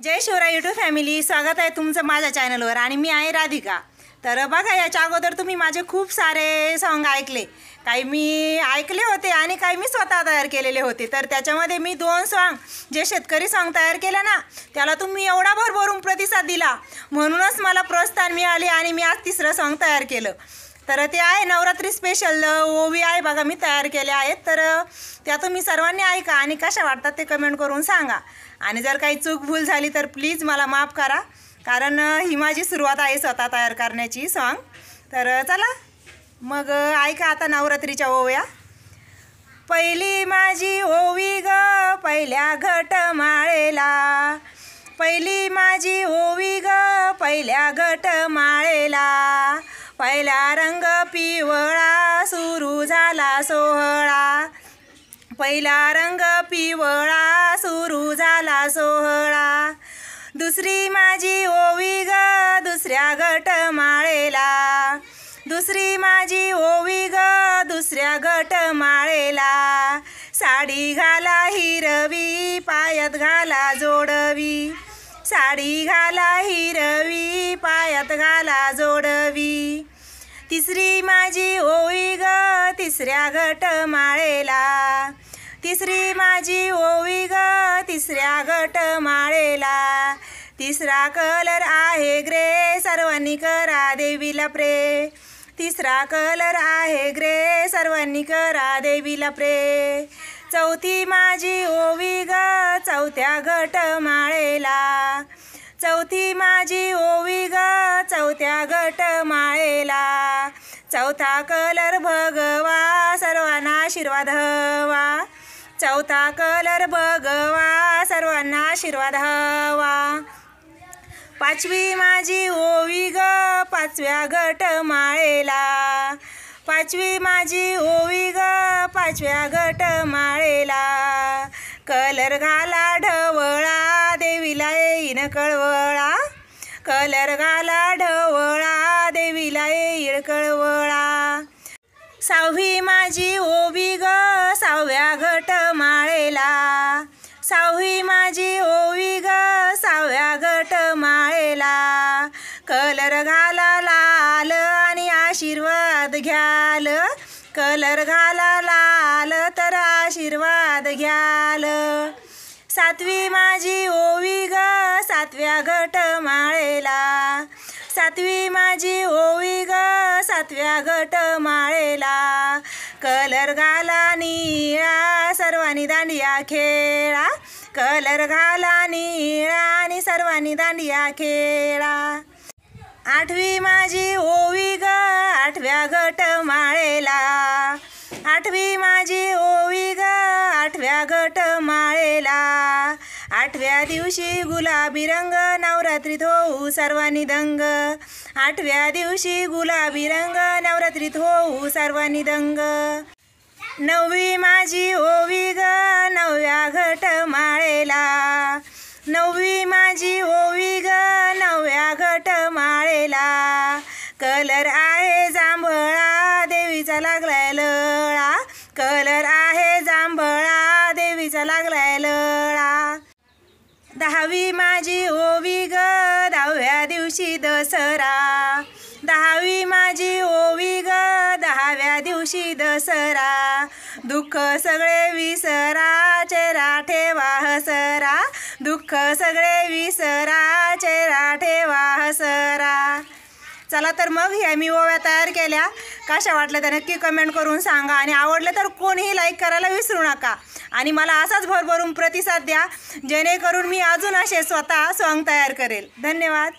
जय Shivray YouTube family, स्वागत आहे तुमचं माझ्या चॅनलवर आणि मी आहे राधिका। तर बघा, याच्या अगोदर तुम्ही माझे खूप सारे सॉन्ग ऐकले, काही मी ऐकले होते आणि काही मी स्वतः तयार केलेले होते। तर त्याच्यामध्ये मी 2 सॉन्ग जे शेतकरी सॉन्ग तयार केले ना, त्याला तुम्ही एवढा भरभरून प्रतिसाद दिला, म्हणूनच मला प्रोत्साहन मिळाले आणि मी आज 3रं सॉन्ग तयार केलं। तर ते आहे नवरात्री स्पेशल ओवी आहे बघा, मी तयार केले आहेत। तर त्या तुम्ही सर्वांनी ऐका आणि कशा वाटतात ते कमेंट करून सांगा। आणि जर काही चूक भूल झाली तर प्लीज मला माफ करा, कारण ही माझी सुरुवात आहे स्वतः तयार करण्याची सॉन्ग। तर चला मग ऐका आता नवरात्रीच्या ओव्या। पहिली माझी ओवी ग पहिल्या घटमाळेला, पहिली माझी ओवी ग पहिल्या घटमाळेला, पहिला रंग पिवळा सुरू झाला सोहळा, पहिला रंग पिवळा सुरू झाला सोहळा। दुसरी माझी ओवी ग दुसऱ्या घटमाळेला, दुसरी माझी ओवी ग दुसऱ्या घटमाळेला, साडी घाला हिरवी पायात घाला जोडवी, साडी घाला हिरवी पायात घाला जोडवी। तिसरी माझी ओवी ग तिसऱ्या घटमाळेला, तिसरी माझी ओवी ग तिसऱ्या घटमाळेला, तिसरा कलर आहे ग्रे सर्वांनी करा देवीला प्रे, तिसरा कलर आहे ग्रे सर्वांनी करा देवीला प्रे। चौथी माझी ओवी ग चौथ्या घटमाळेला, चौथी माझी ओवी ग चौथ्या घटमाळेला, चौथा कलर भगवा सर्वांना आशीर्वाद हवा, चौथा कलर भगवा सर्वांना आशीर्वाद हवा। पाचवी माझी ओवी ग पाचव्या घटमाळेला, पाचवी माझी ओवी ग पाचव्या घटमाळेला, कलर घाला ढवळा देवीला येईन कळवळा, कलर घाला ढवळा देवीला येईल कळवळा। सहावी माझी ओवी ग सहाव्या घटमाळेला, सहावी माझी ओवी ग सहाव्या घटमाळेला, कलर घाला लाल आणि आशीर्वाद घ्याल, कलर घाला लाल तर आशीर्वाद घ्याल। सातवी माझी ओवी ग सातव्या घटमाळेला, सातवी माझी ओवी ग सातव्या घटमाळेला, कलर घाला निळा सर्वांनी दांडिया खेळा, कलर घाला निळा आणि सर्वांनी दांडिया खेळा। आठवी माझी ओवी ग आठव्या घटमाळेला, आठवी माझी ओवी ग आठव्या घटमाळेला, आठव्या दिवशी गुलाबी रंग नवरात्रीत होऊ सर्वांनी दंग, आठव्या दिवशी गुलाबी रंग नवरात्रीत होऊ सर्वांनी दंग। नववी माझी ओवी ग नवव्या घटमाळेला, नववी माझी ओवी ग नवव्या घटमाळेला, कलर आहे जांभळा देवीचा लागलाय लळा, कलर आहे जांभळा देवीचा लागलाय लळा। दहावी माझी ओवी ग दहाव्या दिवशी दसरा, दहावी माझी ओवी ग दहाव्या दिवशी दसरा, दुःख सगळे विसरा चेहरा ठेवा हसरा, दुःख सगळे विसरा चेहरा ठेवा हसरा। चला तर मग ह्या मी ओव्या तयार केल्या, कशा वाटल्या तर नक्की कमेंट करून सांगा आणि आवडलं तर कोणीही लाईक करायला विसरू नका आणि मला असाच भरभरून प्रतिसाद द्या, जेणेकरून मी अजून असे स्वतः सॉन्ग तयार करेल। धन्यवाद।